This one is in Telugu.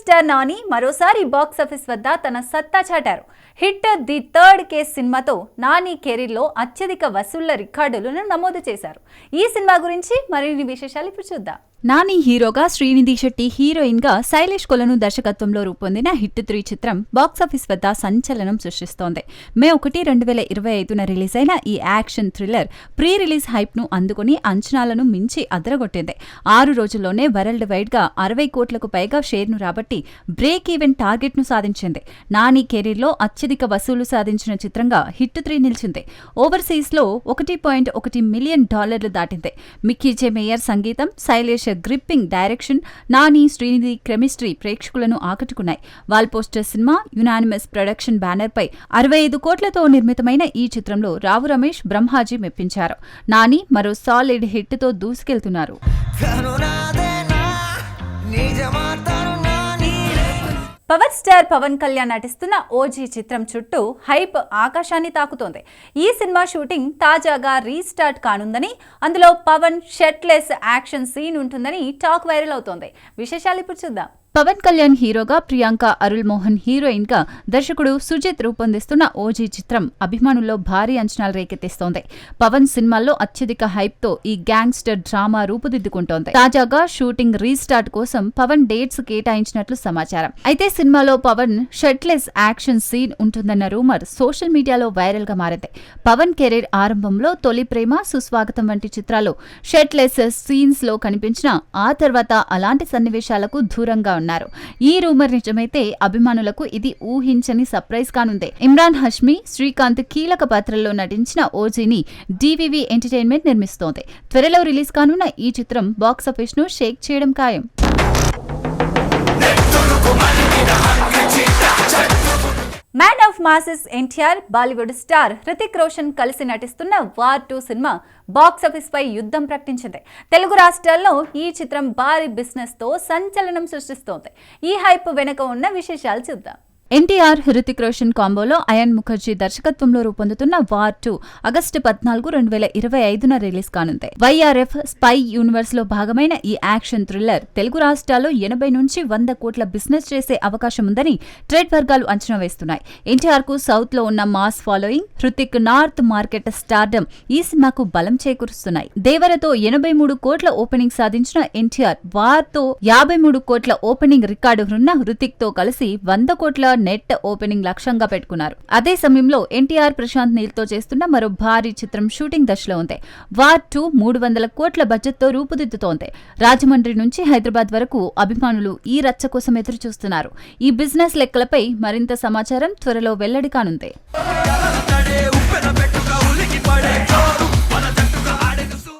స్టార్ నాని మరోసారి బాక్సాఫీస్ వద్ద తన సత్తా చాటారు. హిట్ ది థర్డ్ కేస్ సినిమాతో నాని కెరీర్లో అత్యధిక వసూళ్ల రికార్డులను నమోదు చేశారు. ఈ సినిమా గురించి మరిన్ని విశేషాలు ఇప్పుడు చూద్దాం. నాని హీరోగా, శ్రీనిధి శెట్టి హీరోయిన్ గా శైలేష్ కొలను దర్శకత్వంలో రూపొందిన హిట్ 3 చిత్రం బాక్సాఫీస్ వద్ద సంచలనం సృష్టిస్తోంది. మే 1, 2025న రిలీజ్ అయిన ఈ action thriller pre release hype ను అందుకుని అంచనాలను మించి అదరగొట్టింది. 6 రోజుల్లోనే వరల్డ్ వైడ్ గా 60 కోట్లకు పైగా షేర్ ను రాబట్టి బ్రేక్ ఈవెన్ టార్గెట్ ను సాధించింది. నాని కెరీర్ లో అత్యధిక వసూలు సాధించిన చిత్రంగా హిట్ 3 నిలిచింది. ఓవర్సీస్ లో $1.1 మిలియన్ దాటింది. మిక్కీ జె మేయర్ సంగీతం, Sailesh gripping direction, Nani Srinidhi chemistry ప్రేక్షకులను ఆకట్టుకున్నాయి. Wall poster cinema unanimous production banner పై 65 కోట్లతో నిర్మితమైన ఈ చిత్రంలో రావు రమేష్, బ్రహ్మాజీ మెప్పించారు. నాని మరో సాలిడ్ హిట్ తో దూసుకెళ్తున్నారు. పవర్ స్టార్ పవన్ కళ్యాణ్ నటిస్తున్న ఓజీ చిత్రం చుట్టూ హైప్ ఆకాశాన్ని తాకుతోంది. ఈ సినిమా షూటింగ్ తాజాగా రీస్టార్ట్ కానుందని, అందులో పవన్ షర్ట్లెస్ యాక్షన్ సీన్ ఉంటుందని టాక్ వైరల్ అవుతోంది. విశేషాలు ఇప్పుడు చూద్దాం. పవన్ కళ్యాణ్ హీరోగా, ప్రియాంక అరుల్ మోహన్ హీరోయిన్ గా దర్శకుడు సుజిత్ రూపొందిస్తున్న ఓజీ చిత్రం అభిమానుల్లో భారీ అంచనాలు రేకెత్తిస్తోంది. పవన్ సినిమాల్లో అత్యధిక హైప్ తో ఈ గ్యాంగ్స్టర్ డ్రామా రూపుదిద్దుకుంటోంది. తాజాగా షూటింగ్ రీస్టార్ట్ కోసం పవన్ డేట్స్ కేటాయించినట్లు సమాచారం. అయితే సినిమాలో పవన్ షర్ట్లెస్ యాక్షన్ సీన్ ఉంటుందన్న రూమర్ సోషల్ మీడియాలో వైరల్ గా మారింది. పవన్ కెరీర్ ఆరంభంలో తొలి ప్రేమ, సుస్వాగతం వంటి చిత్రాల్లో షర్ట్లెస్ సీన్స్ లో కనిపించినా ఆ తర్వాత అలాంటి సన్నివేశాలకు దూరంగా ఉన్నారు. ఈ రూమర్ నిజమైతే అభిమానులకు ఇది ఊహించని సర్ప్రైజ్ కానుంది. ఇమ్రాన్ హష్మీ, శ్రీకాంత్ కీలక పాత్రల్లో నటించిన ఓజీని డివివి ఎంటర్టైన్మెంట్ నిర్మిస్తోంది. త్వరలో రిలీజ్ కానున్న ఈ చిత్రం బాక్సాఫీస్ ను షేక్ చేయడం ఖాయం. Man of masses NTR, Bollywood star Hrithik Roshan కలిసి నటిస్తున్న వార్ 2 సినిమా బాక్సాఫీస్ పై యుద్ధం ప్రకటించింది. తెలుగు రాష్ట్రాల్లో ఈ చిత్రం భారీ బిజినెస్ తో సంచలనం సృష్టిస్తోంది. ఈ హైప్ వెనుక ఉన్న విశేషాలు చూద్దాం. ఎన్టీఆర్, హృతిక్ రోషన్ కాంబోలో అయాన్ ముఖర్జీ దర్శకత్వంలో రూపొందుతున్న వార్ 2 ఆగస్టు 14, 2025న రిలీజ్ కానుంది. వైఆర్ఎఫ్ స్పై యూనివర్స్ లో భాగమైన ఈ యాక్షన్ థ్రిల్లర్ తెలుగు రాష్ట్రాల్లో 80 నుంచి 100 కోట్ల బిజినెస్ చేసే అవకాశం ఉందని ట్రేడ్ వర్గాలు అంచనా వేస్తున్నాయి. ఎన్టీఆర్ కు సౌత్ లో ఉన్న mass following, Hrithik north market stardom ఈ సినిమాకు బలం చేకూరుస్తున్నాయి. దేవరతో 83 కోట్ల ఓపెనింగ్ సాధించిన ఎన్టీఆర్ వార్ తో 53 కోట్ల ఓపెనింగ్ రికార్డు ఉన్న హృతిక్ తో కలిసి 100 కోట్ల నెట్ ఓపెనింగ్ లక్ష్యంగా పెట్టుకున్నారు. అదే సమయంలో ఎన్టీఆర్ ప్రశాంత్ నీల్ తో చేస్తున్న మరో భారీ చిత్రం షూటింగ్ దశలో ఉంది. వార్ 2 300 కోట్ల బడ్జెట్ తో రూపుదిద్దుతోంది. రాజమండ్రి నుంచి హైదరాబాద్ వరకు అభిమానులు ఈ రచ్చ కోసం ఎదురు చూస్తున్నారు. ఈ బిజినెస్ లెక్కలపై మరింత సమాచారం త్వరలో వెల్లడి కానుంది.